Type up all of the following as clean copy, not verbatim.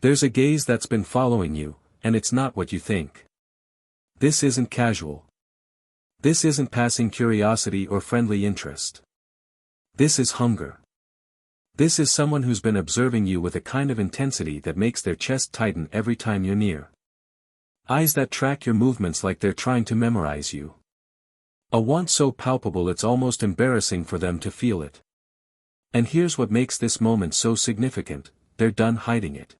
There's a gaze that's been following you, and it's not what you think. This isn't casual. This isn't passing curiosity or friendly interest. This is hunger. This is someone who's been observing you with a kind of intensity that makes their chest tighten every time you're near. Eyes that track your movements like they're trying to memorize you. A want so palpable it's almost embarrassing for them to feel it. And here's what makes this moment so significant: they're done hiding it.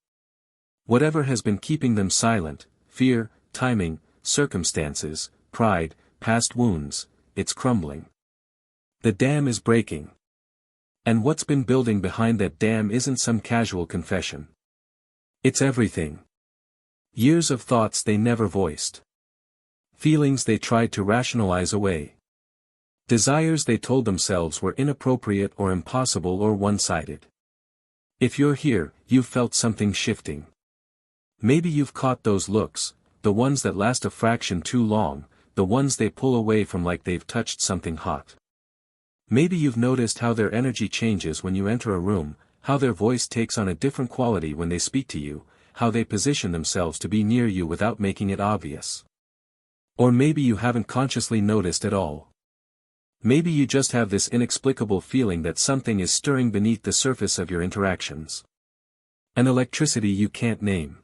Whatever has been keeping them silent, fear, timing, circumstances, pride, past wounds, it's crumbling. The dam is breaking. And what's been building behind that dam isn't some casual confession. It's everything. Years of thoughts they never voiced. Feelings they tried to rationalize away. Desires they told themselves were inappropriate or impossible or one-sided. If you're here, you've felt something shifting. Maybe you've caught those looks, the ones that last a fraction too long, the ones they pull away from like they've touched something hot. Maybe you've noticed how their energy changes when you enter a room, how their voice takes on a different quality when they speak to you, how they position themselves to be near you without making it obvious. Or maybe you haven't consciously noticed at all. Maybe you just have this inexplicable feeling that something is stirring beneath the surface of your interactions. An electricity you can't name.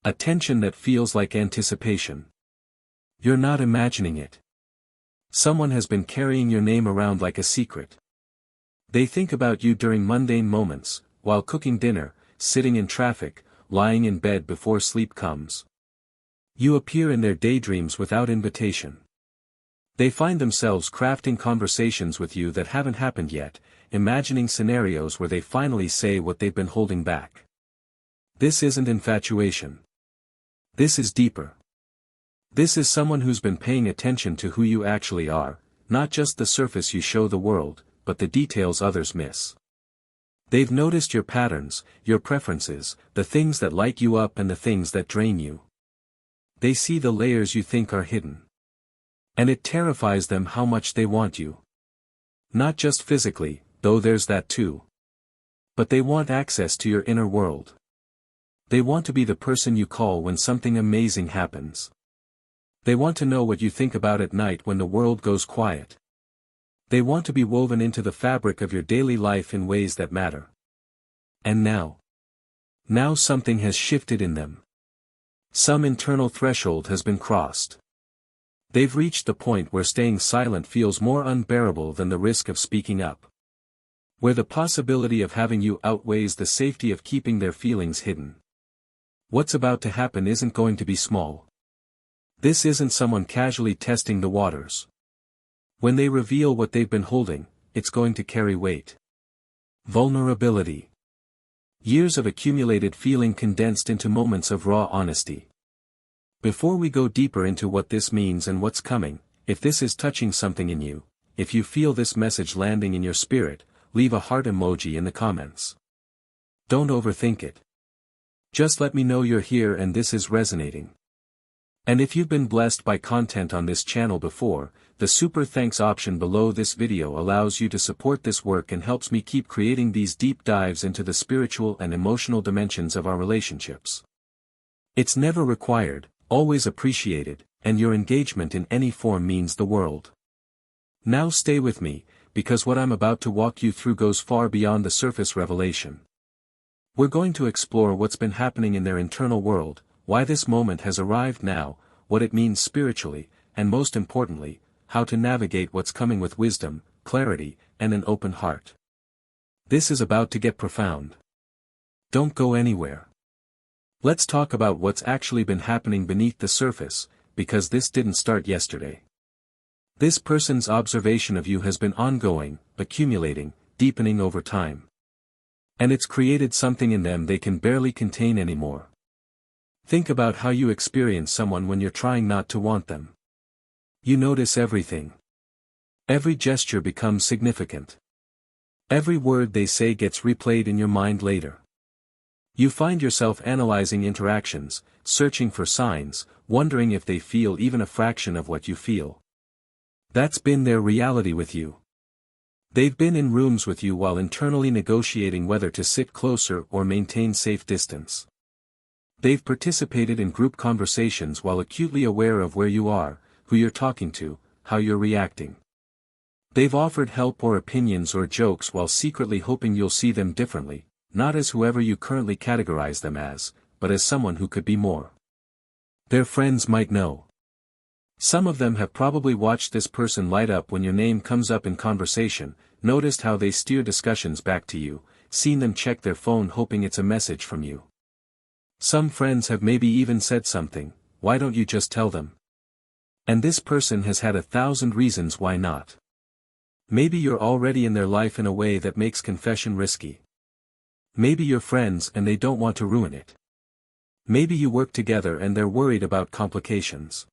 A tension that feels like anticipation. You're not imagining it. Someone has been carrying your name around like a secret. They think about you during mundane moments, while cooking dinner, sitting in traffic, lying in bed before sleep comes. You appear in their daydreams without invitation. They find themselves crafting conversations with you that haven't happened yet, imagining scenarios where they finally say what they've been holding back. This isn't infatuation. This is deeper. This is someone who's been paying attention to who you actually are, not just the surface you show the world, but the details others miss. They've noticed your patterns, your preferences, the things that light you up and the things that drain you. They see the layers you think are hidden. And it terrifies them how much they want you. Not just physically, though there's that too. But they want access to your inner world. They want to be the person you call when something amazing happens. They want to know what you think about at night when the world goes quiet. They want to be woven into the fabric of your daily life in ways that matter. And now something has shifted in them. Some internal threshold has been crossed. They've reached the point where staying silent feels more unbearable than the risk of speaking up. Where the possibility of having you outweighs the safety of keeping their feelings hidden. What's about to happen isn't going to be small. This isn't someone casually testing the waters. When they reveal what they've been holding, it's going to carry weight. Vulnerability. Years of accumulated feeling condensed into moments of raw honesty. Before we go deeper into what this means and what's coming, if this is touching something in you, if you feel this message landing in your spirit, leave a heart emoji in the comments. Don't overthink it. Just let me know you're here and this is resonating. And if you've been blessed by content on this channel before, the super thanks option below this video allows you to support this work and helps me keep creating these deep dives into the spiritual and emotional dimensions of our relationships. It's never required, always appreciated, and your engagement in any form means the world. Now stay with me, because what I'm about to walk you through goes far beyond the surface revelation. We're going to explore what's been happening in their internal world, why this moment has arrived now, what it means spiritually, and most importantly, how to navigate what's coming with wisdom, clarity, and an open heart. This is about to get profound. Don't go anywhere. Let's talk about what's actually been happening beneath the surface, because this didn't start yesterday. This person's observation of you has been ongoing, accumulating, deepening over time. And it's created something in them they can barely contain anymore. Think about how you experience someone when you're trying not to want them. You notice everything. Every gesture becomes significant. Every word they say gets replayed in your mind later. You find yourself analyzing interactions, searching for signs, wondering if they feel even a fraction of what you feel. That's been their reality with you. They've been in rooms with you while internally negotiating whether to sit closer or maintain safe distance. They've participated in group conversations while acutely aware of where you are, who you're talking to, how you're reacting. They've offered help or opinions or jokes while secretly hoping you'll see them differently, not as whoever you currently categorize them as, but as someone who could be more. Their friends might know. Some of them have probably watched this person light up when your name comes up in conversation, noticed how they steer discussions back to you, seen them check their phone hoping it's a message from you. Some friends have maybe even said something, "Why don't you just tell them?" And this person has had 1,000 reasons why not. Maybe you're already in their life in a way that makes confession risky. Maybe you're friends and they don't want to ruin it. Maybe you work together and they're worried about complications.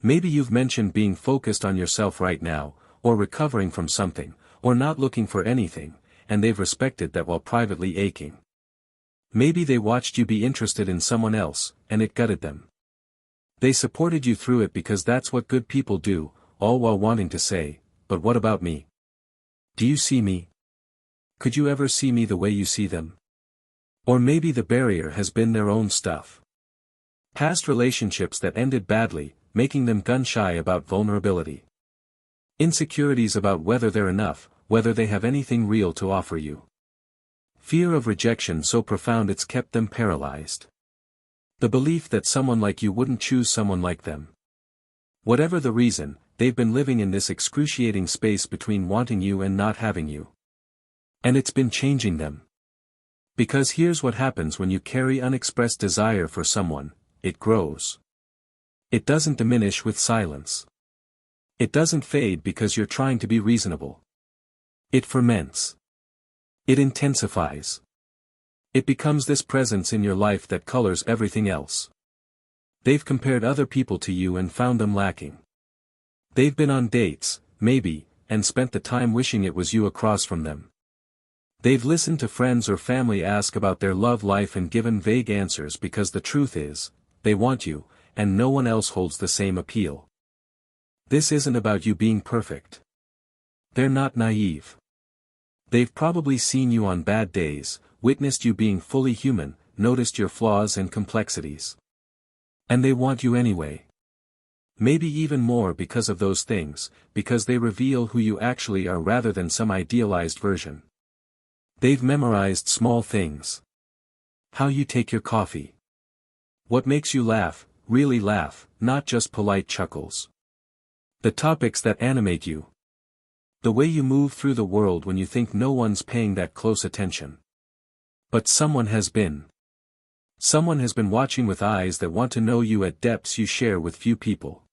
Maybe you've mentioned being focused on yourself right now, or recovering from something, or not looking for anything, and they've respected that while privately aching. Maybe they watched you be interested in someone else, and it gutted them. They supported you through it because that's what good people do, all while wanting to say, "But what about me? Do you see me? Could you ever see me the way you see them?" Or maybe the barrier has been their own stuff. Past relationships that ended badly, making them gun-shy about vulnerability. Insecurities about whether they're enough, whether they have anything real to offer you. Fear of rejection so profound it's kept them paralyzed. The belief that someone like you wouldn't choose someone like them. Whatever the reason, they've been living in this excruciating space between wanting you and not having you. And it's been changing them. Because here's what happens when you carry unexpressed desire for someone: it grows. It doesn't diminish with silence. It doesn't fade because you're trying to be reasonable. It ferments. It intensifies. It becomes this presence in your life that colors everything else. They've compared other people to you and found them lacking. They've been on dates, maybe, and spent the time wishing it was you across from them. They've listened to friends or family ask about their love life and given vague answers because the truth is, they want you, and no one else holds the same appeal. This isn't about you being perfect. They're not naive. They've probably seen you on bad days, witnessed you being fully human, noticed your flaws and complexities. And they want you anyway. Maybe even more because of those things, because they reveal who you actually are rather than some idealized version. They've memorized small things. How you take your coffee. What makes you laugh, really laugh, not just polite chuckles. The topics that animate you. The way you move through the world when you think no one's paying that close attention. But someone has been. Someone has been watching with eyes that want to know you at depths you share with few people.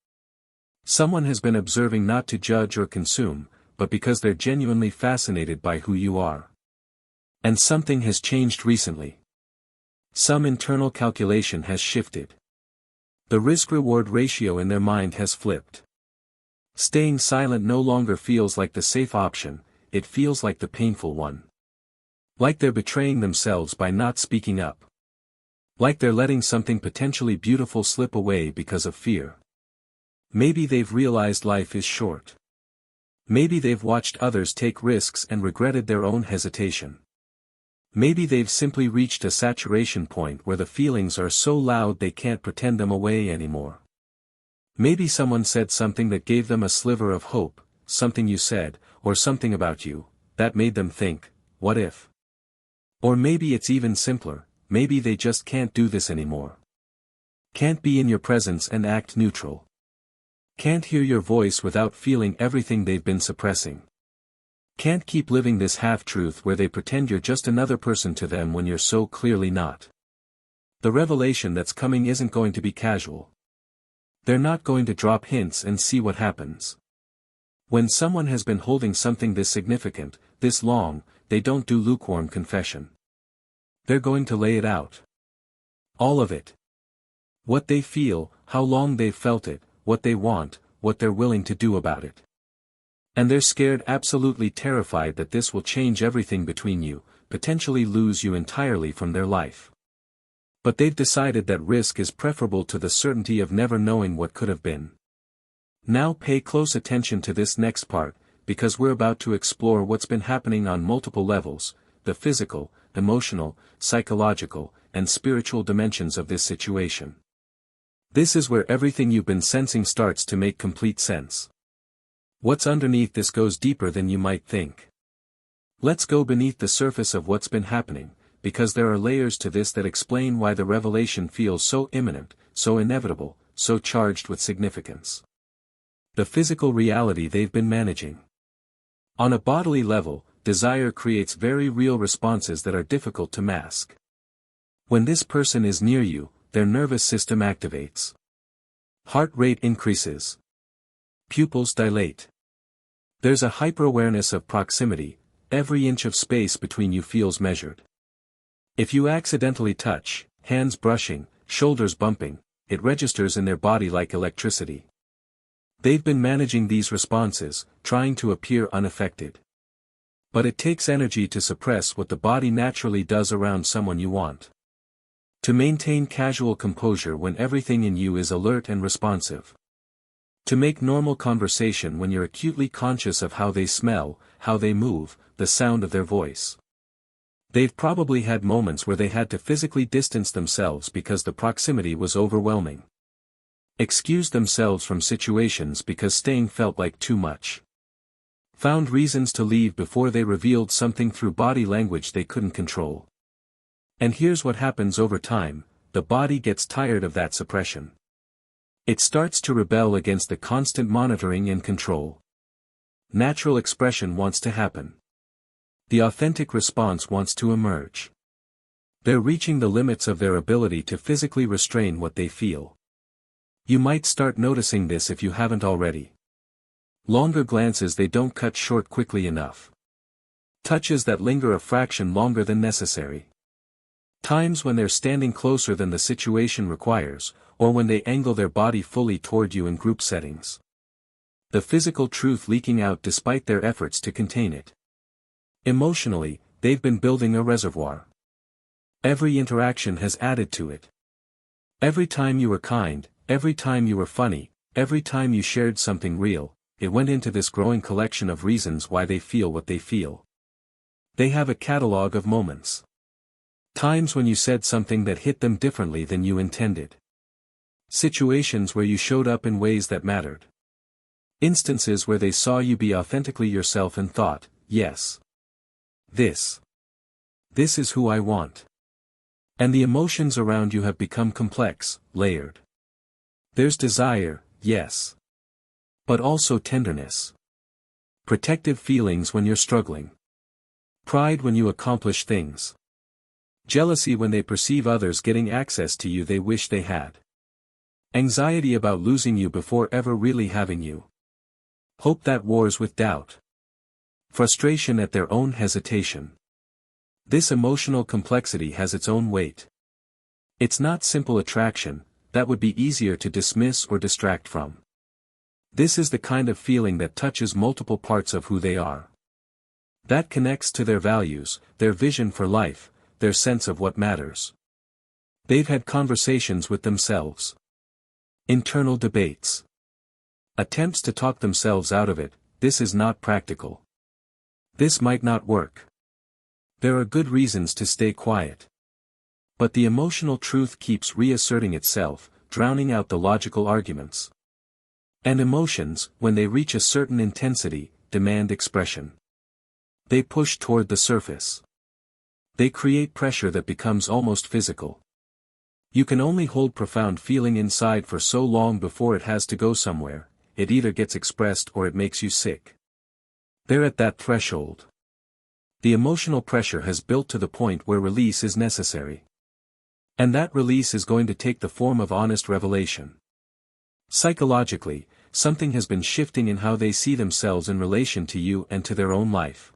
Someone has been observing not to judge or consume, but because they're genuinely fascinated by who you are. And something has changed recently. Some internal calculation has shifted. The risk-reward ratio in their mind has flipped. Staying silent no longer feels like the safe option, it feels like the painful one. Like they're betraying themselves by not speaking up. Like they're letting something potentially beautiful slip away because of fear. Maybe they've realized life is short. Maybe they've watched others take risks and regretted their own hesitation. Maybe they've simply reached a saturation point where the feelings are so loud they can't pretend them away anymore. Maybe someone said something that gave them a sliver of hope, something you said, or something about you, that made them think, what if? Or maybe it's even simpler, maybe they just can't do this anymore. Can't be in your presence and act neutral. Can't hear your voice without feeling everything they've been suppressing. Can't keep living this half-truth where they pretend you're just another person to them when you're so clearly not. The revelation that's coming isn't going to be casual. They're not going to drop hints and see what happens. When someone has been holding something this significant, this long, they don't do lukewarm confession. They're going to lay it out. All of it. What they feel, how long they've felt it, what they want, what they're willing to do about it. And they're scared, absolutely terrified that this will change everything between you, potentially lose you entirely from their life. But they've decided that risk is preferable to the certainty of never knowing what could have been. Now pay close attention to this next part, because we're about to explore what's been happening on multiple levels: the physical, emotional, psychological, and and spiritual dimensions of this situation. This is where everything you've been sensing starts to make complete sense. What's underneath this goes deeper than you might think. Let's go beneath the surface of what's been happening, because there are layers to this that explain why the revelation feels so imminent, so inevitable, so charged with significance. The physical reality they've been managing. On a bodily level, desire creates very real responses that are difficult to mask. When this person is near you, their nervous system activates. Heart rate increases. Pupils dilate. There's a hyper-awareness of proximity, every inch of space between you feels measured. If you accidentally touch, hands brushing, shoulders bumping, it registers in their body like electricity. They've been managing these responses, trying to appear unaffected. But it takes energy to suppress what the body naturally does around someone you want. To maintain casual composure when everything in you is alert and responsive. To make normal conversation when you're acutely conscious of how they smell, how they move, the sound of their voice. They've probably had moments where they had to physically distance themselves because the proximity was overwhelming. Excused themselves from situations because staying felt like too much. Found reasons to leave before they revealed something through body language they couldn't control. And here's what happens over time, the body gets tired of that suppression. It starts to rebel against the constant monitoring and control. Natural expression wants to happen. The authentic response wants to emerge. They're reaching the limits of their ability to physically restrain what they feel. You might start noticing this if you haven't already. Longer glances they don't cut short quickly enough. Touches that linger a fraction longer than necessary. Times when they're standing closer than the situation requires, or when they angle their body fully toward you in group settings. The physical truth leaking out despite their efforts to contain it. Emotionally, they've been building a reservoir. Every interaction has added to it. Every time you were kind, every time you were funny, every time you shared something real, it went into this growing collection of reasons why they feel what they feel. They have a catalog of moments. Times when you said something that hit them differently than you intended. Situations where you showed up in ways that mattered. Instances where they saw you be authentically yourself and thought, yes. This is who I want. And the emotions around you have become complex, layered. There's desire, yes. But also tenderness. Protective feelings when you're struggling. Pride when you accomplish things. Jealousy when they perceive others getting access to you they wish they had. Anxiety about losing you before ever really having you. Hope that wars with doubt. Frustration at their own hesitation. This emotional complexity has its own weight. It's not simple attraction, that would be easier to dismiss or distract from. This is the kind of feeling that touches multiple parts of who they are. That connects to their values, their vision for life, their sense of what matters. They've had conversations with themselves. Internal debates. Attempts to talk themselves out of it, this is not practical. This might not work. There are good reasons to stay quiet. But the emotional truth keeps reasserting itself, drowning out the logical arguments. And emotions, when they reach a certain intensity, demand expression. They push toward the surface. They create pressure that becomes almost physical. You can only hold profound feeling inside for so long before it has to go somewhere, it either gets expressed or it makes you sick. They're at that threshold. The emotional pressure has built to the point where release is necessary. And that release is going to take the form of honest revelation. Psychologically, something has been shifting in how they see themselves in relation to you and to their own life.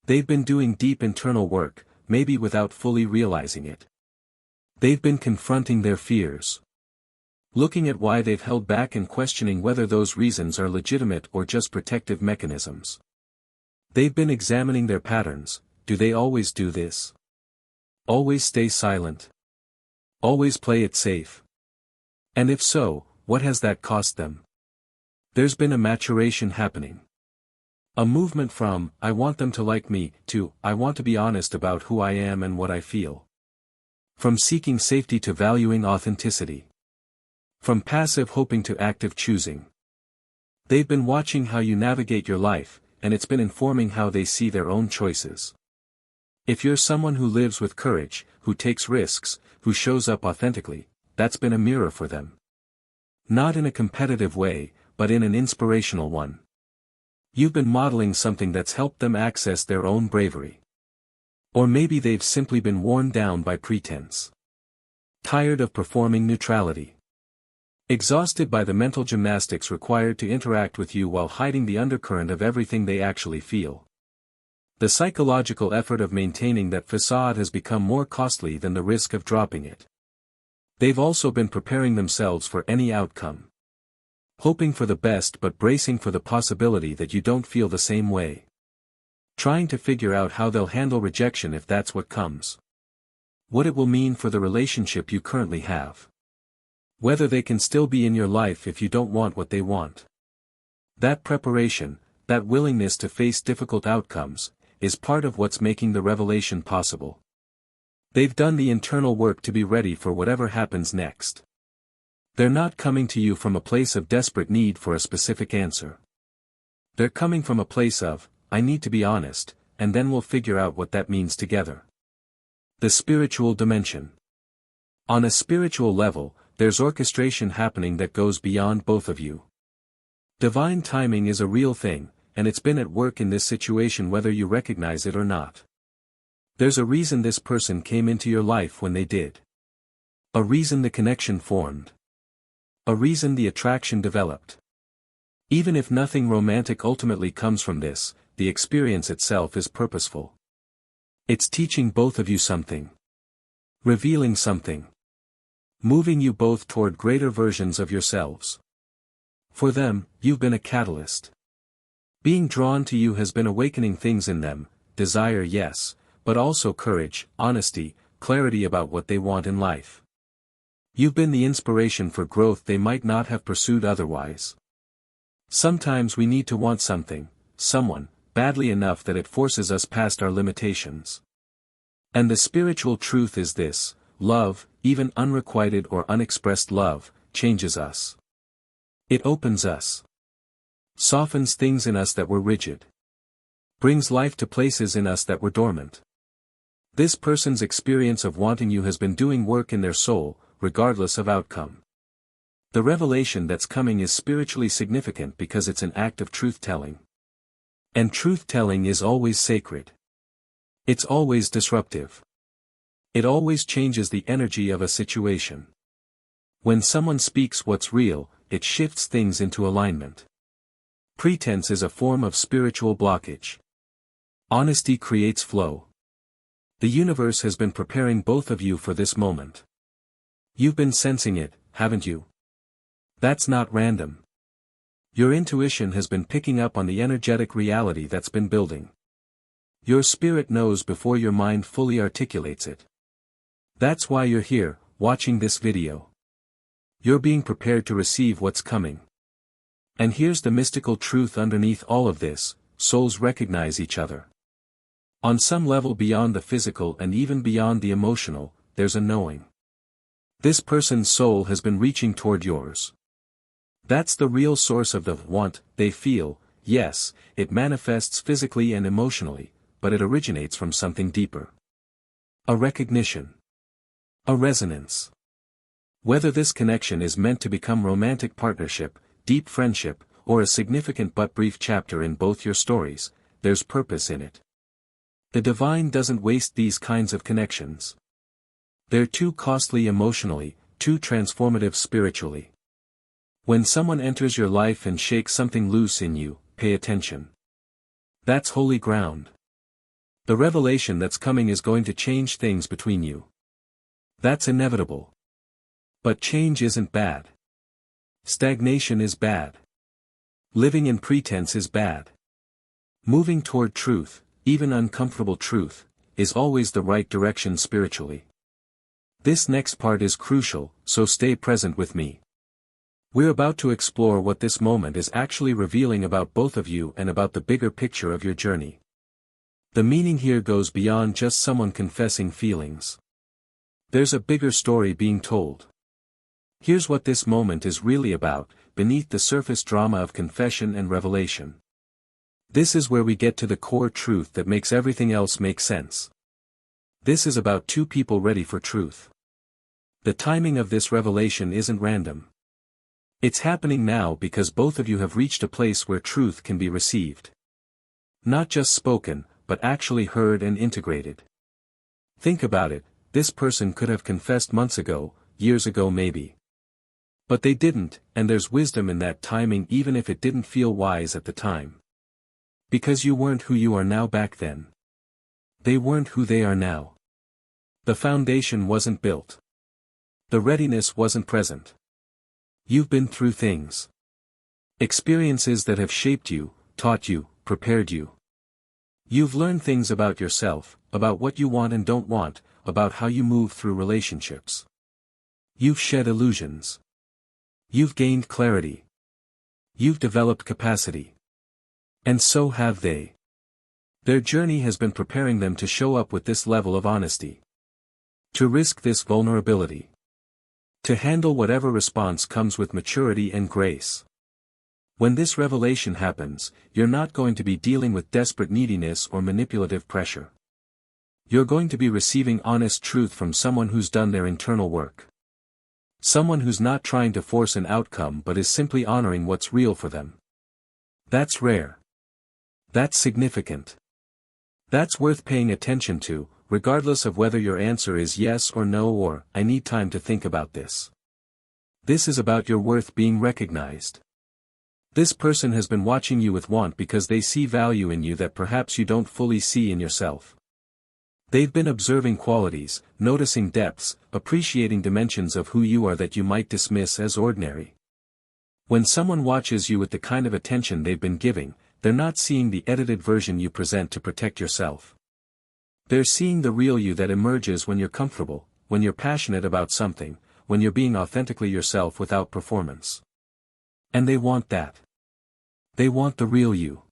They've been doing deep internal work, maybe without fully realizing it. They've been confronting their fears. Looking at why they've held back and questioning whether those reasons are legitimate or just protective mechanisms. They've been examining their patterns. Do they always do this? Always stay silent? Always play it safe? And if so, what has that cost them? There's been a maturation happening. A movement from, I want them to like me, to, I want to be honest about who I am and what I feel. From seeking safety to valuing authenticity. From passive hoping to active choosing. They've been watching how you navigate your life, and it's been informing how they see their own choices. If you're someone who lives with courage, who takes risks, who shows up authentically, that's been a mirror for them. Not in a competitive way, but in an inspirational one. You've been modeling something that's helped them access their own bravery. Or maybe they've simply been worn down by pretense. Tired of performing neutrality. Exhausted by the mental gymnastics required to interact with you while hiding the undercurrent of everything they actually feel. The psychological effort of maintaining that facade has become more costly than the risk of dropping it. They've also been preparing themselves for any outcome. Hoping for the best but bracing for the possibility that you don't feel the same way. Trying to figure out how they'll handle rejection if that's what comes. What it will mean for the relationship you currently have. Whether they can still be in your life if you don't want what they want. That preparation, that willingness to face difficult outcomes, is part of what's making the revelation possible. They've done the internal work to be ready for whatever happens next. They're not coming to you from a place of desperate need for a specific answer. They're coming from a place of, I need to be honest, and then we'll figure out what that means together. The spiritual dimension. On a spiritual level, there's orchestration happening that goes beyond both of you. Divine timing is a real thing, and it's been at work in this situation whether you recognize it or not. There's a reason this person came into your life when they did. A reason the connection formed. A reason the attraction developed. Even if nothing romantic ultimately comes from this, the experience itself is purposeful. It's teaching both of you something. Revealing something. Moving you both toward greater versions of yourselves. For them, you've been a catalyst. Being drawn to you has been awakening things in them, desire yes, but also courage, honesty, clarity about what they want in life. You've been the inspiration for growth they might not have pursued otherwise. Sometimes we need to want something, someone, badly enough that it forces us past our limitations. And the spiritual truth is this: love, even unrequited or unexpressed love, changes us. It opens us. Softens things in us that were rigid. Brings life to places in us that were dormant. This person's experience of wanting you has been doing work in their soul, regardless of outcome. The revelation that's coming is spiritually significant because it's an act of truth-telling. And truth-telling is always sacred. It's always disruptive. It always changes the energy of a situation. When someone speaks what's real, it shifts things into alignment. Pretense is a form of spiritual blockage. Honesty creates flow. The universe has been preparing both of you for this moment. You've been sensing it, haven't you? That's not random. Your intuition has been picking up on the energetic reality that's been building. Your spirit knows before your mind fully articulates it. That's why you're here, watching this video. You're being prepared to receive what's coming. And here's the mystical truth underneath all of this: souls recognize each other. On some level beyond the physical and even beyond the emotional, there's a knowing. This person's soul has been reaching toward yours. That's the real source of the want they feel. Yes, it manifests physically and emotionally, but it originates from something deeper. A recognition. A resonance. Whether this connection is meant to become romantic partnership, deep friendship, or a significant but brief chapter in both your stories, there's purpose in it. The divine doesn't waste these kinds of connections. They're too costly emotionally, too transformative spiritually. When someone enters your life and shakes something loose in you, pay attention. That's holy ground. The revelation that's coming is going to change things between you. That's inevitable. But change isn't bad. Stagnation is bad. Living in pretense is bad. Moving toward truth, even uncomfortable truth, is always the right direction spiritually. This next part is crucial, so stay present with me. We're about to explore what this moment is actually revealing about both of you and about the bigger picture of your journey. The meaning here goes beyond just someone confessing feelings. There's a bigger story being told. Here's what this moment is really about, beneath the surface drama of confession and revelation. This is where we get to the core truth that makes everything else make sense. This is about two people ready for truth. The timing of this revelation isn't random. It's happening now because both of you have reached a place where truth can be received. Not just spoken, but actually heard and integrated. Think about it, this person could have confessed months ago, years ago maybe. But they didn't, and there's wisdom in that timing even if it didn't feel wise at the time. Because you weren't who you are now back then. They weren't who they are now. The foundation wasn't built. The readiness wasn't present. You've been through things. Experiences that have shaped you, taught you, prepared you. You've learned things about yourself, about what you want and don't want, about how you move through relationships. You've shed illusions. You've gained clarity. You've developed capacity. And so have they. Their journey has been preparing them to show up with this level of honesty. To risk this vulnerability. To handle whatever response comes with maturity and grace. When this revelation happens, you're not going to be dealing with desperate neediness or manipulative pressure. You're going to be receiving honest truth from someone who's done their internal work. Someone who's not trying to force an outcome but is simply honoring what's real for them. That's rare. That's significant. That's worth paying attention to, regardless of whether your answer is yes or no or, I need time to think about this. This is about your worth being recognized. This person has been watching you with want because they see value in you that perhaps you don't fully see in yourself. They've been observing qualities, noticing depths, appreciating dimensions of who you are that you might dismiss as ordinary. When someone watches you with the kind of attention they've been giving, they're not seeing the edited version you present to protect yourself. They're seeing the real you that emerges when you're comfortable, when you're passionate about something, when you're being authentically yourself without performance. And they want that. They want the real you.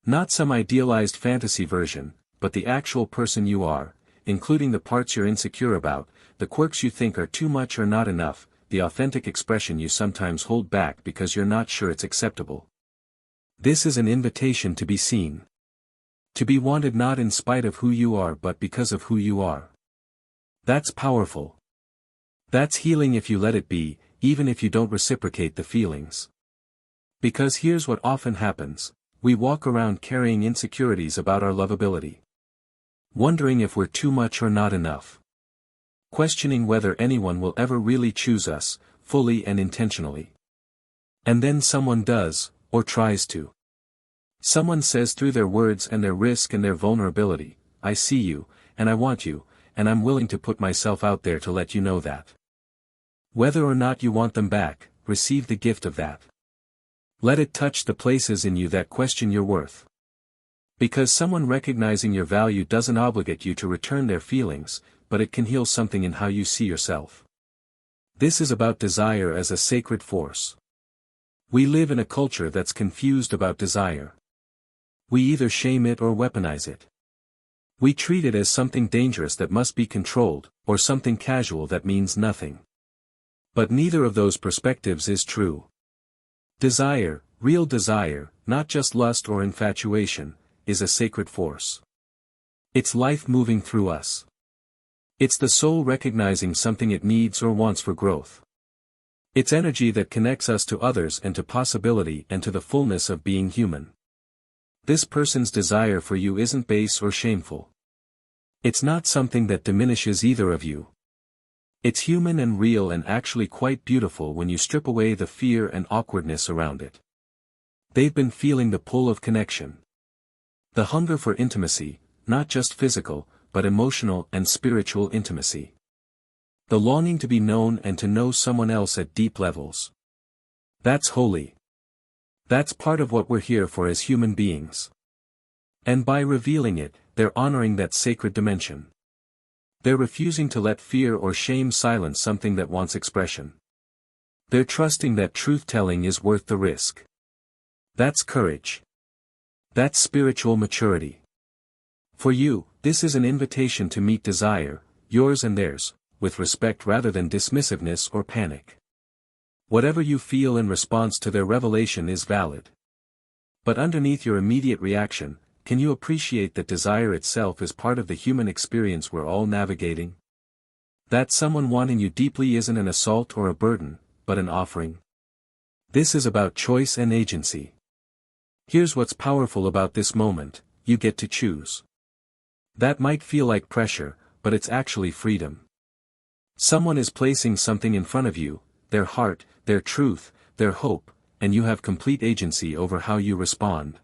Not some idealized fantasy version, but the actual person you are, including the parts you're insecure about, the quirks you think are too much or not enough, the authentic expression you sometimes hold back because you're not sure it's acceptable. This is an invitation to be seen. To be wanted not in spite of who you are but because of who you are. That's powerful. That's healing if you let it be, even if you don't reciprocate the feelings. Because here's what often happens, we walk around carrying insecurities about our lovability. Wondering if we're too much or not enough. Questioning whether anyone will ever really choose us, fully and intentionally. And then someone does, or tries to. Someone says through their words and their risk and their vulnerability, I see you, and I want you, and I'm willing to put myself out there to let you know that. Whether or not you want them back, receive the gift of that. Let it touch the places in you that question your worth. Because someone recognizing your value doesn't obligate you to return their feelings, but it can heal something in how you see yourself. This is about desire as a sacred force. We live in a culture that's confused about desire. We either shame it or weaponize it. We treat it as something dangerous that must be controlled, or something casual that means nothing. But neither of those perspectives is true. Desire, real desire, not just lust or infatuation, is a sacred force. It's life moving through us. It's the soul recognizing something it needs or wants for growth. It's energy that connects us to others and to possibility and to the fullness of being human. This person's desire for you isn't base or shameful. It's not something that diminishes either of you. It's human and real and actually quite beautiful when you strip away the fear and awkwardness around it. They've been feeling the pull of connection. The hunger for intimacy, not just physical, but emotional and spiritual intimacy. The longing to be known and to know someone else at deep levels. That's holy. That's part of what we're here for as human beings. And by revealing it, they're honoring that sacred dimension. They're refusing to let fear or shame silence something that wants expression. They're trusting that truth-telling is worth the risk. That's courage. That's spiritual maturity. For you, this is an invitation to meet desire, yours and theirs, with respect rather than dismissiveness or panic. Whatever you feel in response to their revelation is valid. But underneath your immediate reaction, can you appreciate that desire itself is part of the human experience we're all navigating? That someone wanting you deeply isn't an assault or a burden, but an offering. This is about choice and agency. Here's what's powerful about this moment: you get to choose. That might feel like pressure, but it's actually freedom. Someone is placing something in front of you, their heart, their truth, their hope, and you have complete agency over how you respond.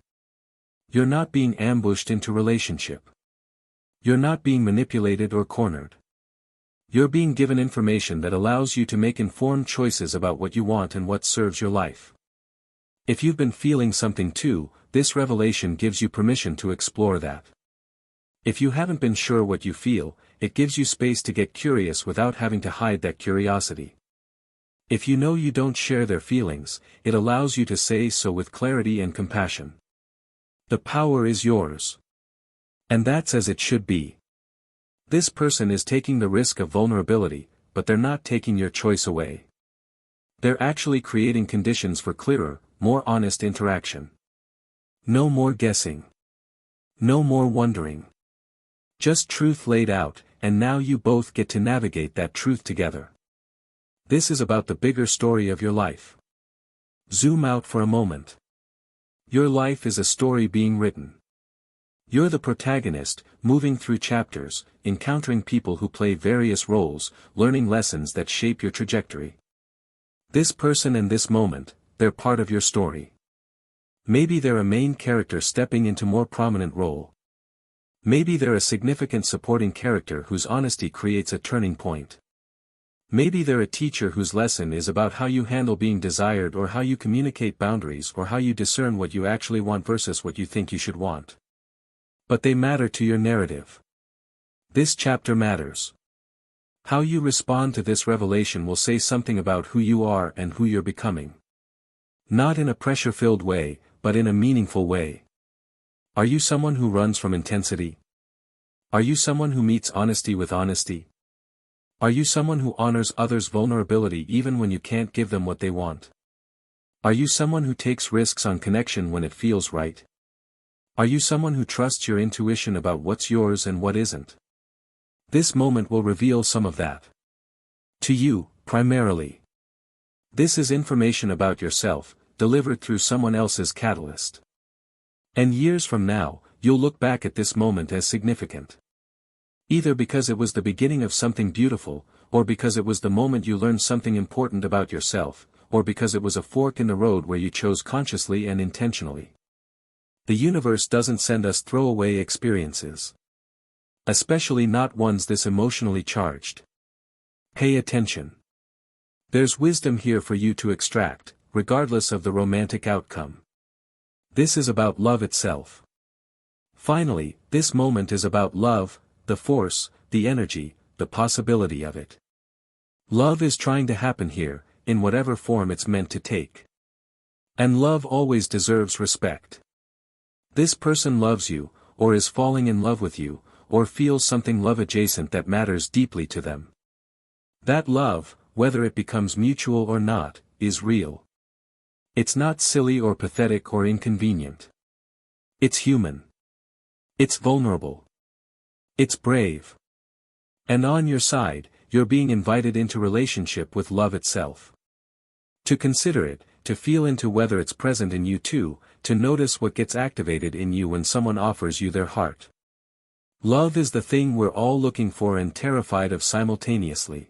You're not being ambushed into relationship. You're not being manipulated or cornered. You're being given information that allows you to make informed choices about what you want and what serves your life. If you've been feeling something too, this revelation gives you permission to explore that. If you haven't been sure what you feel, it gives you space to get curious without having to hide that curiosity. If you know you don't share their feelings, it allows you to say so with clarity and compassion. The power is yours. And that's as it should be. This person is taking the risk of vulnerability, but they're not taking your choice away. They're actually creating conditions for clearer, more honest interaction. No more guessing. No more wondering. Just truth laid out, and now you both get to navigate that truth together. This is about the bigger story of your life. Zoom out for a moment. Your life is a story being written. You're the protagonist, moving through chapters, encountering people who play various roles, learning lessons that shape your trajectory. This person and this moment, they're part of your story. Maybe they're a main character stepping into more prominent role. Maybe they're a significant supporting character whose honesty creates a turning point. Maybe they're a teacher whose lesson is about how you handle being desired or how you communicate boundaries or how you discern what you actually want versus what you think you should want. But they matter to your narrative. This chapter matters. How you respond to this revelation will say something about who you are and who you're becoming. Not in a pressure-filled way, but in a meaningful way. Are you someone who runs from intensity? Are you someone who meets honesty with honesty? Are you someone who honors others' vulnerability even when you can't give them what they want? Are you someone who takes risks on connection when it feels right? Are you someone who trusts your intuition about what's yours and what isn't? This moment will reveal some of that. To you, primarily. This is information about yourself, delivered through someone else's catalyst. And years from now, you'll look back at this moment as significant. Either because it was the beginning of something beautiful, or because it was the moment you learned something important about yourself, or because it was a fork in the road where you chose consciously and intentionally. The universe doesn't send us throwaway experiences. Especially not ones this emotionally charged. Pay attention. There's wisdom here for you to extract, regardless of the romantic outcome. This is about love itself. Finally, this moment is about love, the force, the energy, the possibility of it. Love is trying to happen here, in whatever form it's meant to take. And love always deserves respect. This person loves you, or is falling in love with you, or feels something love-adjacent that matters deeply to them. That love, whether it becomes mutual or not, is real. It's not silly or pathetic or inconvenient. It's human. It's vulnerable. It's brave. And on your side, you're being invited into relationship with love itself. To consider it, to feel into whether it's present in you too, to notice what gets activated in you when someone offers you their heart. Love is the thing we're all looking for and terrified of simultaneously.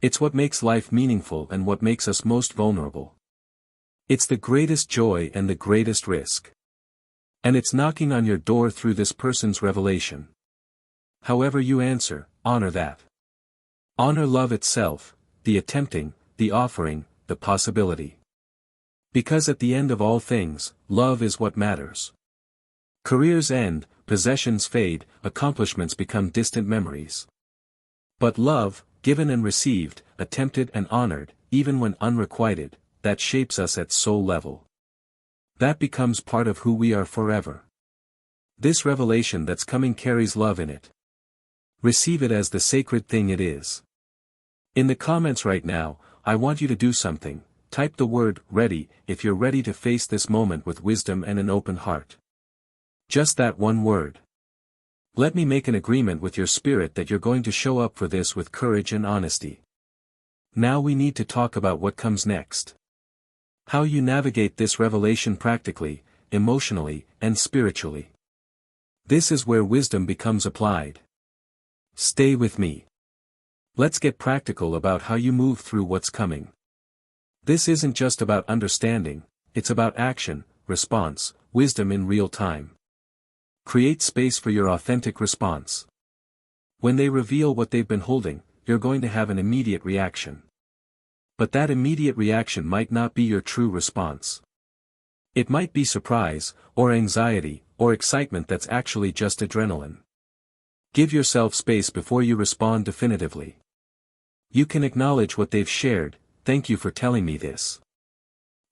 It's what makes life meaningful and what makes us most vulnerable. It's the greatest joy and the greatest risk. And it's knocking on your door through this person's revelation. However you answer, honor that. Honor love itself, the attempting, the offering, the possibility. Because at the end of all things, love is what matters. Careers end, possessions fade, accomplishments become distant memories. But love, given and received, attempted and honored, even when unrequited, that shapes us at soul level. That becomes part of who we are forever. This revelation that's coming carries love in it. Receive it as the sacred thing it is. In the comments right now, I want you to do something. Type the word ready if you're ready to face this moment with wisdom and an open heart. Just that one word. Let me make an agreement with your spirit that you're going to show up for this with courage and honesty. Now we need to talk about what comes next. How you navigate this revelation practically, emotionally, and spiritually. This is where wisdom becomes applied. Stay with me. Let's get practical about how you move through what's coming. This isn't just about understanding, it's about action, response, wisdom in real time. Create space for your authentic response. When they reveal what they've been holding, you're going to have an immediate reaction. But that immediate reaction might not be your true response. It might be surprise, or anxiety, or excitement that's actually just adrenaline. Give yourself space before you respond definitively. You can acknowledge what they've shared. Thank you for telling me this.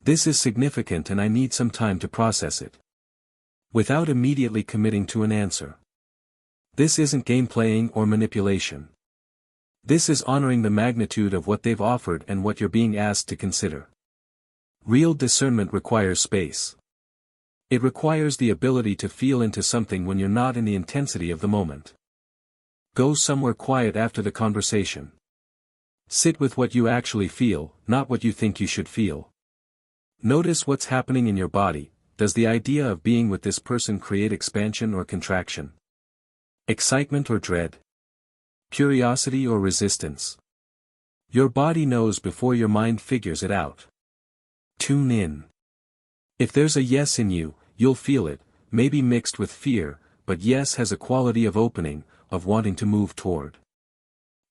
This is significant and I need some time to process it. Without immediately committing to an answer. This isn't game playing or manipulation. This is honoring the magnitude of what they've offered and what you're being asked to consider. Real discernment requires space. It requires the ability to feel into something when you're not in the intensity of the moment. Go somewhere quiet after the conversation. Sit with what you actually feel, not what you think you should feel. Notice what's happening in your body. Does the idea of being with this person create expansion or contraction? Excitement or dread? Curiosity or resistance? Your body knows before your mind figures it out. Tune in. If there's a yes in you, you'll feel it, maybe mixed with fear, but yes has a quality of opening, of wanting to move toward.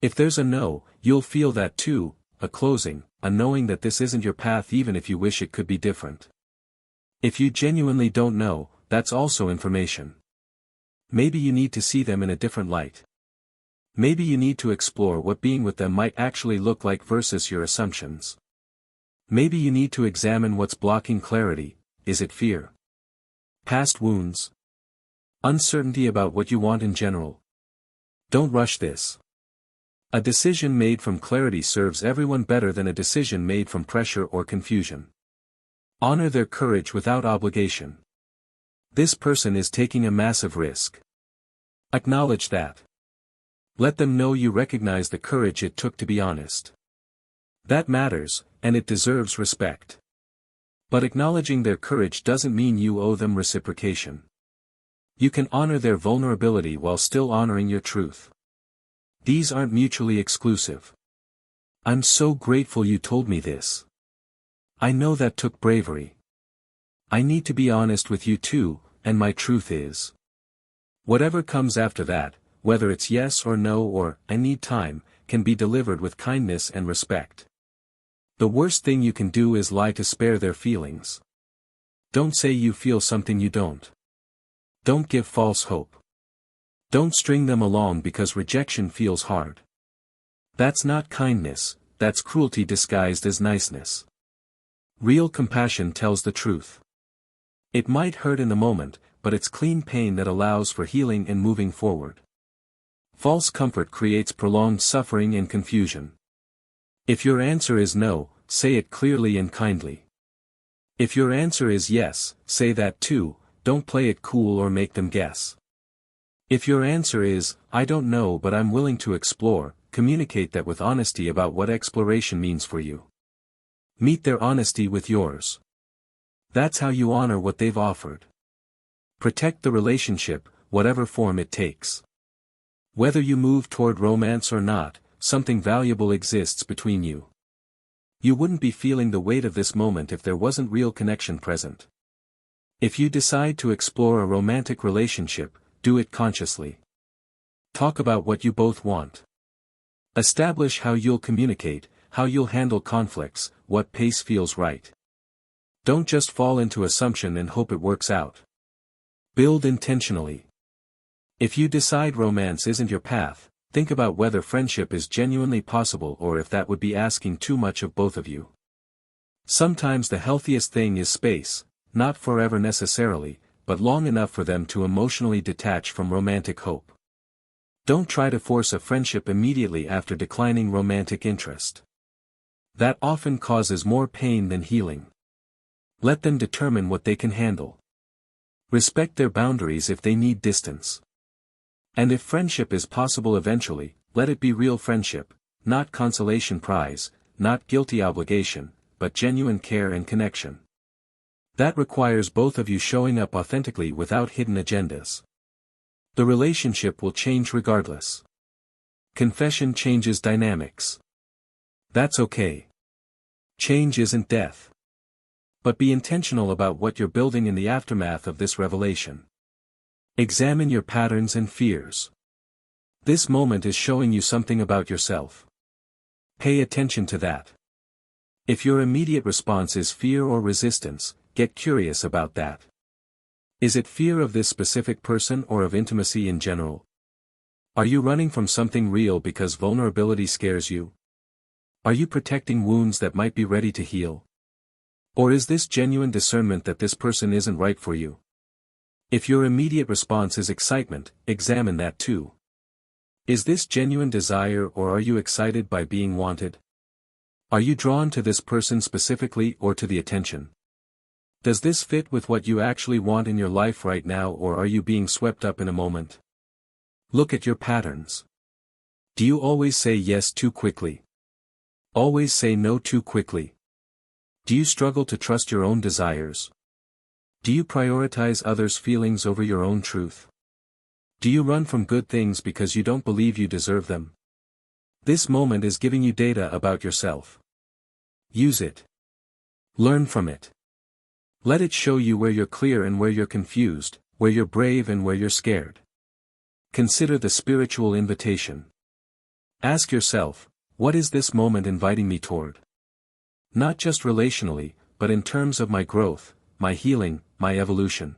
If there's a no, you'll feel that too, a closing, a knowing that this isn't your path even if you wish it could be different. If you genuinely don't know, that's also information. Maybe you need to see them in a different light. Maybe you need to explore what being with them might actually look like versus your assumptions. Maybe you need to examine what's blocking clarity. Is it fear? Past wounds? Uncertainty about what you want in general? Don't rush this. A decision made from clarity serves everyone better than a decision made from pressure or confusion. Honor their courage without obligation. This person is taking a massive risk. Acknowledge that. Let them know you recognize the courage it took to be honest. That matters, and it deserves respect. But acknowledging their courage doesn't mean you owe them reciprocation. You can honor their vulnerability while still honoring your truth. These aren't mutually exclusive. I'm so grateful you told me this. I know that took bravery. I need to be honest with you too, and my truth is. Whatever comes after that, whether it's yes or no or I need time, can be delivered with kindness and respect. The worst thing you can do is lie to spare their feelings. Don't say you feel something you don't. Don't give false hope. Don't string them along because rejection feels hard. That's not kindness, that's cruelty disguised as niceness. Real compassion tells the truth. It might hurt in the moment, but it's clean pain that allows for healing and moving forward. False comfort creates prolonged suffering and confusion. If your answer is no, say it clearly and kindly. If your answer is yes, say that too, don't play it cool or make them guess. If your answer is, I don't know but I'm willing to explore, communicate that with honesty about what exploration means for you. Meet their honesty with yours. That's how you honor what they've offered. Protect the relationship, whatever form it takes. Whether you move toward romance or not, something valuable exists between you. You wouldn't be feeling the weight of this moment if there wasn't real connection present. If you decide to explore a romantic relationship, do it consciously. Talk about what you both want. Establish how you'll communicate, how you'll handle conflicts, what pace feels right. Don't just fall into assumption and hope it works out. Build intentionally. If you decide romance isn't your path, think about whether friendship is genuinely possible or if that would be asking too much of both of you. Sometimes the healthiest thing is space, not forever necessarily, but long enough for them to emotionally detach from romantic hope. Don't try to force a friendship immediately after declining romantic interest. That often causes more pain than healing. Let them determine what they can handle. Respect their boundaries if they need distance. And if friendship is possible eventually, let it be real friendship, not consolation prize, not guilty obligation, but genuine care and connection. That requires both of you showing up authentically without hidden agendas. The relationship will change regardless. Confession changes dynamics. That's okay. Change isn't death. But be intentional about what you're building in the aftermath of this revelation. Examine your patterns and fears. This moment is showing you something about yourself. Pay attention to that. If your immediate response is fear or resistance, get curious about that. Is it fear of this specific person or of intimacy in general? Are you running from something real because vulnerability scares you? Are you protecting wounds that might be ready to heal? Or is this genuine discernment that this person isn't right for you? If your immediate response is excitement, examine that too. Is this genuine desire, or are you excited by being wanted? Are you drawn to this person specifically or to the attention? Does this fit with what you actually want in your life right now, or are you being swept up in a moment? Look at your patterns. Do you always say yes too quickly? Always say no too quickly? Do you struggle to trust your own desires? Do you prioritize others' feelings over your own truth? Do you run from good things because you don't believe you deserve them? This moment is giving you data about yourself. Use it. Learn from it. Let it show you where you're clear and where you're confused, where you're brave and where you're scared. Consider the spiritual invitation. Ask yourself, what is this moment inviting me toward? Not just relationally, but in terms of my growth, my healing, my evolution.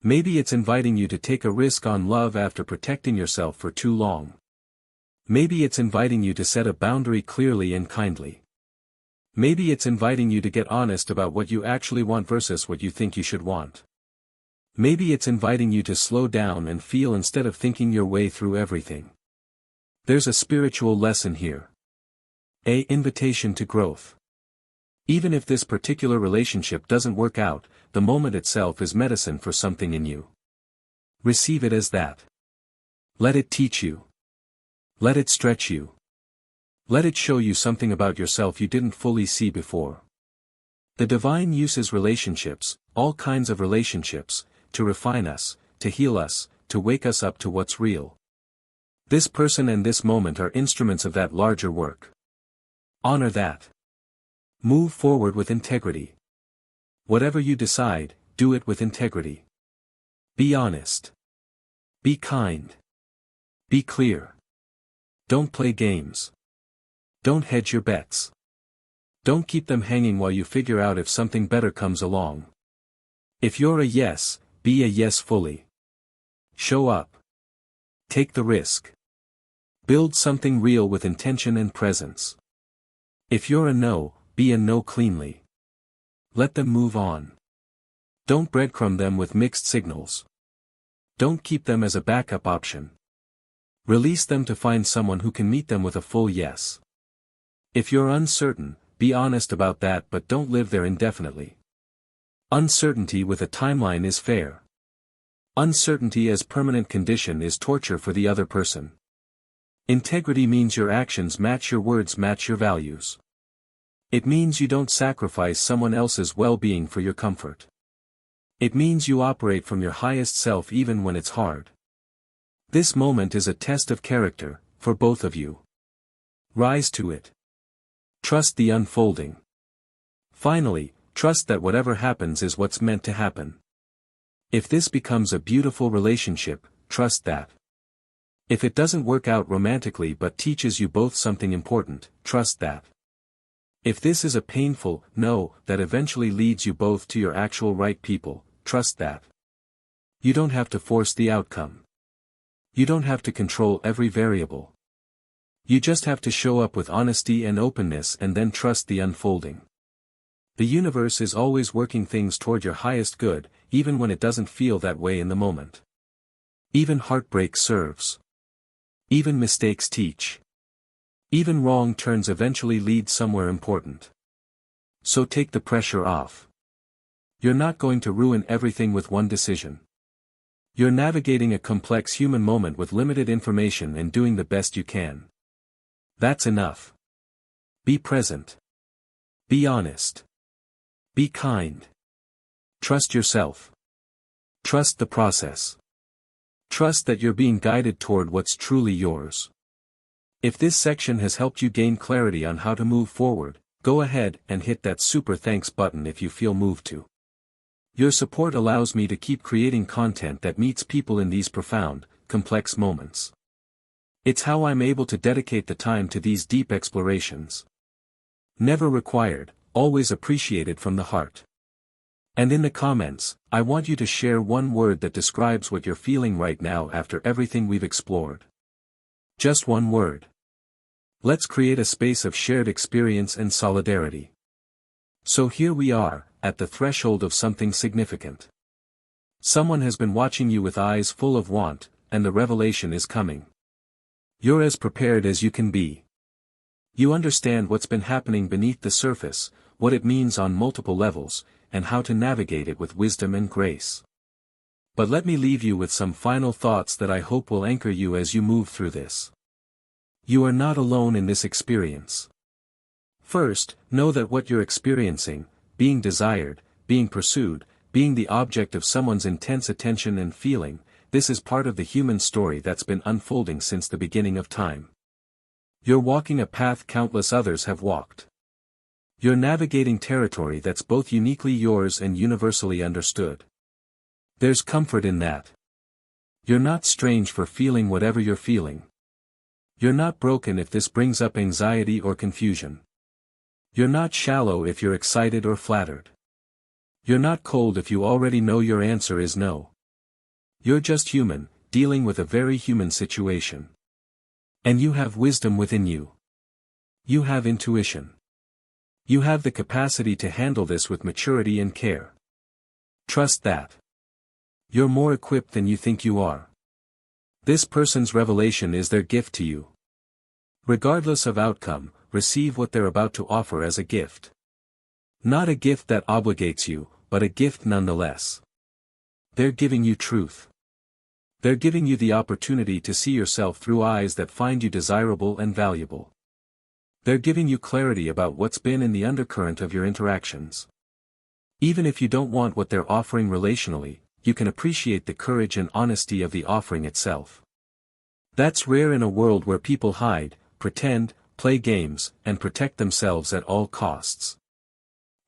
Maybe it's inviting you to take a risk on love after protecting yourself for too long. Maybe it's inviting you to set a boundary clearly and kindly. Maybe it's inviting you to get honest about what you actually want versus what you think you should want. Maybe it's inviting you to slow down and feel instead of thinking your way through everything. There's a spiritual lesson here. An invitation to growth. Even if this particular relationship doesn't work out, the moment itself is medicine for something in you. Receive it as that. Let it teach you. Let it stretch you. Let it show you something about yourself you didn't fully see before. The divine uses relationships, all kinds of relationships, to refine us, to heal us, to wake us up to what's real. This person and this moment are instruments of that larger work. Honor that. Move forward with integrity. Whatever you decide, do it with integrity. Be honest. Be kind. Be clear. Don't play games. Don't hedge your bets. Don't keep them hanging while you figure out if something better comes along. If you're a yes, be a yes fully. Show up. Take the risk. Build something real with intention and presence. If you're a no, be a no cleanly. Let them move on. Don't breadcrumb them with mixed signals. Don't keep them as a backup option. Release them to find someone who can meet them with a full yes. If you're uncertain, be honest about that, but don't live there indefinitely. Uncertainty with a timeline is fair. Uncertainty as permanent condition is torture for the other person. Integrity means your actions match your words, match your values. It means you don't sacrifice someone else's well-being for your comfort. It means you operate from your highest self even when it's hard. This moment is a test of character, for both of you. Rise to it. Trust the unfolding. Finally, trust that whatever happens is what's meant to happen. If this becomes a beautiful relationship, trust that. If it doesn't work out romantically but teaches you both something important, trust that. If this is a painful no that eventually leads you both to your actual right people, trust that. You don't have to force the outcome. You don't have to control every variable. You just have to show up with honesty and openness and then trust the unfolding. The universe is always working things toward your highest good, even when it doesn't feel that way in the moment. Even heartbreak serves. Even mistakes teach. Even wrong turns eventually lead somewhere important. So take the pressure off. You're not going to ruin everything with one decision. You're navigating a complex human moment with limited information and doing the best you can. That's enough. Be present. Be honest. Be kind. Trust yourself. Trust the process. Trust that you're being guided toward what's truly yours. If this section has helped you gain clarity on how to move forward, go ahead and hit that super thanks button if you feel moved to. Your support allows me to keep creating content that meets people in these profound, complex moments. It's how I'm able to dedicate the time to these deep explorations. Never required, always appreciated from the heart. And in the comments, I want you to share one word that describes what you're feeling right now after everything we've explored. Just one word. Let's create a space of shared experience and solidarity. So here we are, at the threshold of something significant. Someone has been watching you with eyes full of want, and the revelation is coming. You're as prepared as you can be. You understand what's been happening beneath the surface, what it means on multiple levels, and how to navigate it with wisdom and grace. But let me leave you with some final thoughts that I hope will anchor you as you move through this. You are not alone in this experience. First, know that what you're experiencing, being desired, being pursued, being the object of someone's intense attention and feeling, this is part of the human story that's been unfolding since the beginning of time. You're walking a path countless others have walked. You're navigating territory that's both uniquely yours and universally understood. There's comfort in that. You're not strange for feeling whatever you're feeling. You're not broken if this brings up anxiety or confusion. You're not shallow if you're excited or flattered. You're not cold if you already know your answer is no. You're just human, dealing with a very human situation. And you have wisdom within you. You have intuition. You have the capacity to handle this with maturity and care. Trust that. You're more equipped than you think you are. This person's revelation is their gift to you. Regardless of outcome, receive what they're about to offer as a gift. Not a gift that obligates you, but a gift nonetheless. They're giving you truth. They're giving you the opportunity to see yourself through eyes that find you desirable and valuable. They're giving you clarity about what's been in the undercurrent of your interactions. Even if you don't want what they're offering relationally, you can appreciate the courage and honesty of the offering itself. That's rare in a world where people hide, pretend, play games, and protect themselves at all costs.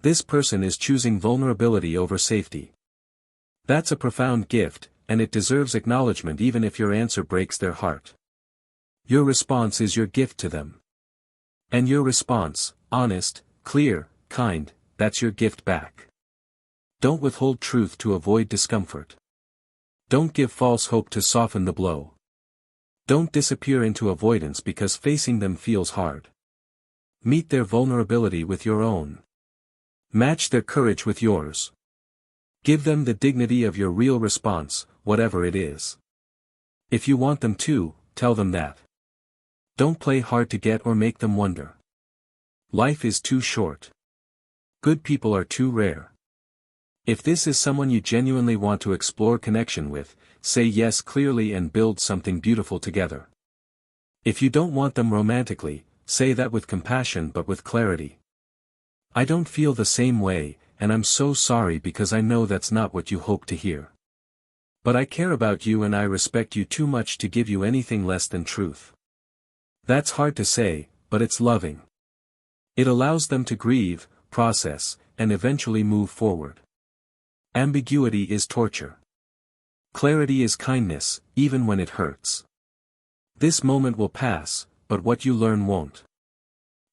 This person is choosing vulnerability over safety. That's a profound gift, and it deserves acknowledgement even if your answer breaks their heart. Your response is your gift to them. And your response, honest, clear, kind, that's your gift back. Don't withhold truth to avoid discomfort. Don't give false hope to soften the blow. Don't disappear into avoidance because facing them feels hard. Meet their vulnerability with your own. Match their courage with yours. Give them the dignity of your real response, whatever it is. If you want them to, tell them that. Don't play hard to get or make them wonder. Life is too short. Good people are too rare. If this is someone you genuinely want to explore connection with, say yes clearly and build something beautiful together. If you don't want them romantically, say that with compassion but with clarity. I don't feel the same way, and I'm so sorry because I know that's not what you hope to hear. But I care about you and I respect you too much to give you anything less than truth. That's hard to say, but it's loving. It allows them to grieve, process, and eventually move forward. Ambiguity is torture. Clarity is kindness, even when it hurts. This moment will pass, but what you learn won't.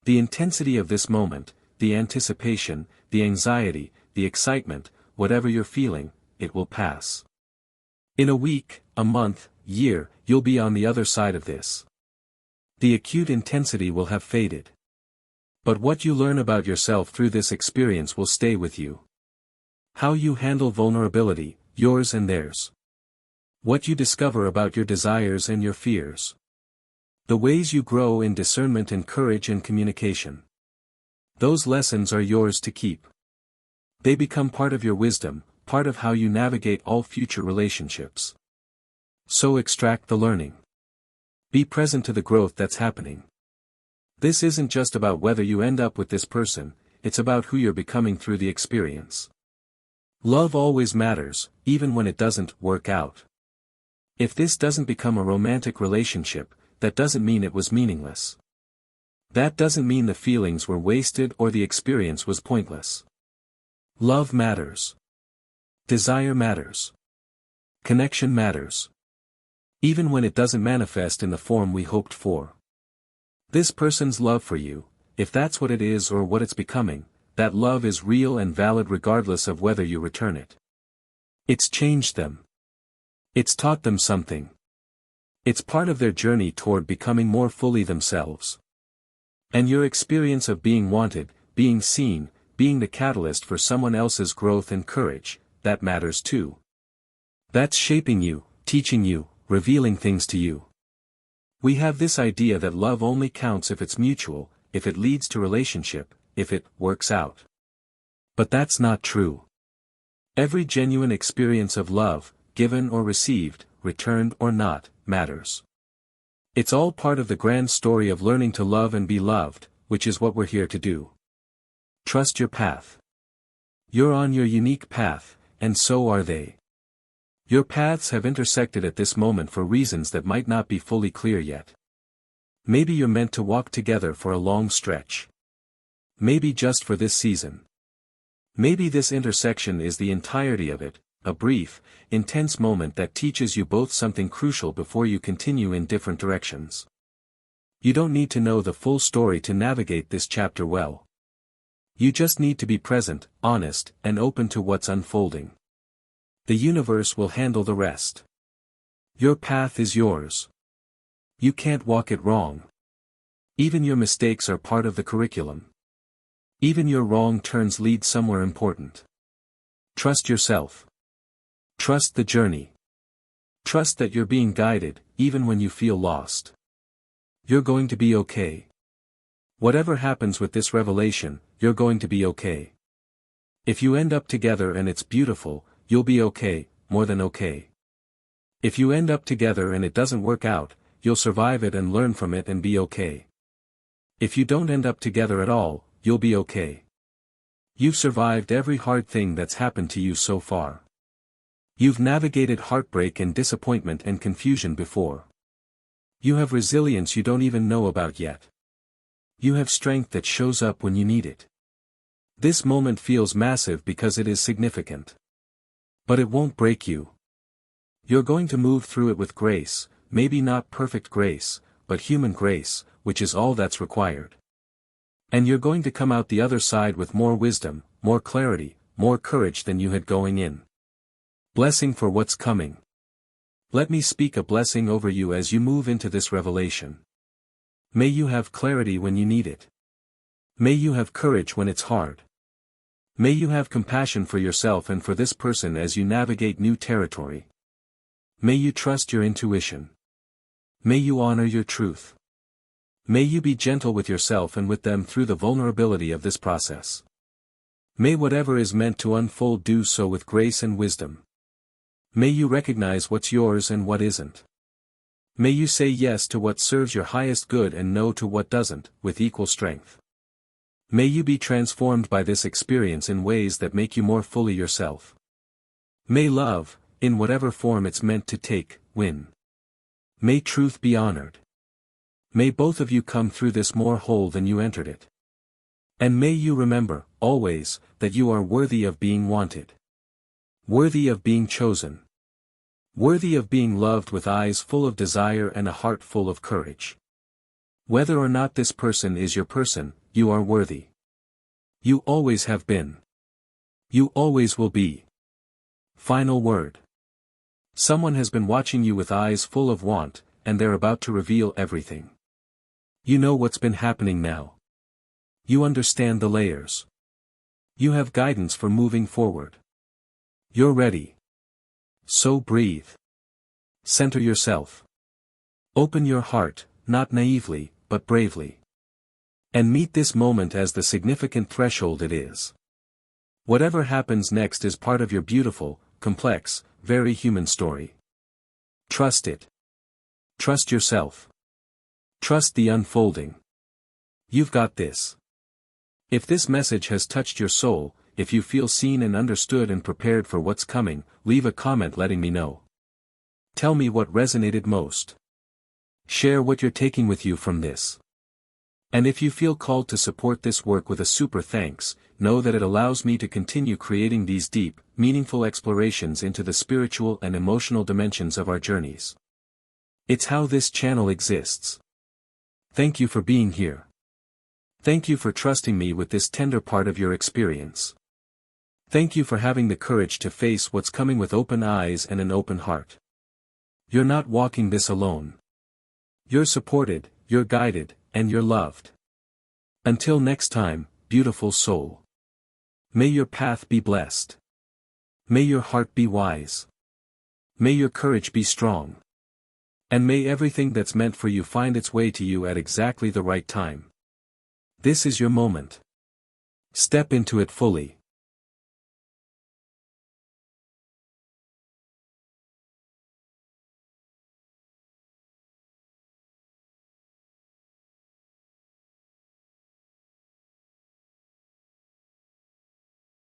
The intensity of this moment, the anticipation, the anxiety, the excitement, whatever you're feeling, it will pass. In a week, a month, year, you'll be on the other side of this. The acute intensity will have faded. But what you learn about yourself through this experience will stay with you. How you handle vulnerability, yours and theirs. What you discover about your desires and your fears. The ways you grow in discernment and courage and communication. Those lessons are yours to keep. They become part of your wisdom, part of how you navigate all future relationships. So extract the learning. Be present to the growth that's happening. This isn't just about whether you end up with this person, it's about who you're becoming through the experience. Love always matters, even when it doesn't work out. If this doesn't become a romantic relationship, that doesn't mean it was meaningless. That doesn't mean the feelings were wasted or the experience was pointless. Love matters. Desire matters. Connection matters. Even when it doesn't manifest in the form we hoped for. This person's love for you, if that's what it is or what it's becoming, that love is real and valid regardless of whether you return it. It's changed them. It's taught them something. It's part of their journey toward becoming more fully themselves. And your experience of being wanted, being seen, being the catalyst for someone else's growth and courage, that matters too. That's shaping you, teaching you, revealing things to you. We have this idea that love only counts if it's mutual, if it leads to relationship, if it works out. But that's not true. Every genuine experience of love, given or received, returned or not, matters. It's all part of the grand story of learning to love and be loved, which is what we're here to do. Trust your path. You're on your unique path, and so are they. Your paths have intersected at this moment for reasons that might not be fully clear yet. Maybe you're meant to walk together for a long stretch. Maybe just for this season. Maybe this intersection is the entirety of it, a brief, intense moment that teaches you both something crucial before you continue in different directions. You don't need to know the full story to navigate this chapter well. You just need to be present, honest, and open to what's unfolding. The universe will handle the rest. Your path is yours. You can't walk it wrong. Even your mistakes are part of the curriculum. Even your wrong turns lead somewhere important. Trust yourself. Trust the journey. Trust that you're being guided, even when you feel lost. You're going to be okay. Whatever happens with this revelation, you're going to be okay. If you end up together and it's beautiful, you'll be okay, more than okay. If you end up together and it doesn't work out, you'll survive it and learn from it and be okay. If you don't end up together at all, you'll be okay. You've survived every hard thing that's happened to you so far. You've navigated heartbreak and disappointment and confusion before. You have resilience you don't even know about yet. You have strength that shows up when you need it. This moment feels massive because it is significant. But it won't break you. You're going to move through it with grace, maybe not perfect grace, but human grace, which is all that's required. And you're going to come out the other side with more wisdom, more clarity, more courage than you had going in. Blessing for what's coming. Let me speak a blessing over you as you move into this revelation. May you have clarity when you need it. May you have courage when it's hard. May you have compassion for yourself and for this person as you navigate new territory. May you trust your intuition. May you honor your truth. May you be gentle with yourself and with them through the vulnerability of this process. May whatever is meant to unfold do so with grace and wisdom. May you recognize what's yours and what isn't. May you say yes to what serves your highest good and no to what doesn't, with equal strength. May you be transformed by this experience in ways that make you more fully yourself. May love, in whatever form it's meant to take, win. May truth be honored. May both of you come through this more whole than you entered it. And may you remember, always, that you are worthy of being wanted. Worthy of being chosen. Worthy of being loved with eyes full of desire and a heart full of courage. Whether or not this person is your person, you are worthy. You always have been. You always will be. Final word. Someone has been watching you with eyes full of want, and they're about to reveal everything. You know what's been happening now. You understand the layers. You have guidance for moving forward. You're ready. So breathe. Center yourself. Open your heart, not naively, but bravely. And meet this moment as the significant threshold it is. Whatever happens next is part of your beautiful, complex, very human story. Trust it. Trust yourself. Trust the unfolding. You've got this. If this message has touched your soul, if you feel seen and understood and prepared for what's coming, leave a comment letting me know. Tell me what resonated most. Share what you're taking with you from this. And if you feel called to support this work with a super thanks, know that it allows me to continue creating these deep, meaningful explorations into the spiritual and emotional dimensions of our journeys. It's how this channel exists. Thank you for being here. Thank you for trusting me with this tender part of your experience. Thank you for having the courage to face what's coming with open eyes and an open heart. You're not walking this alone. You're supported, you're guided, and you're loved. Until next time, beautiful soul. May your path be blessed. May your heart be wise. May your courage be strong. And may everything that's meant for you find its way to you at exactly the right time. This is your moment. Step into it fully.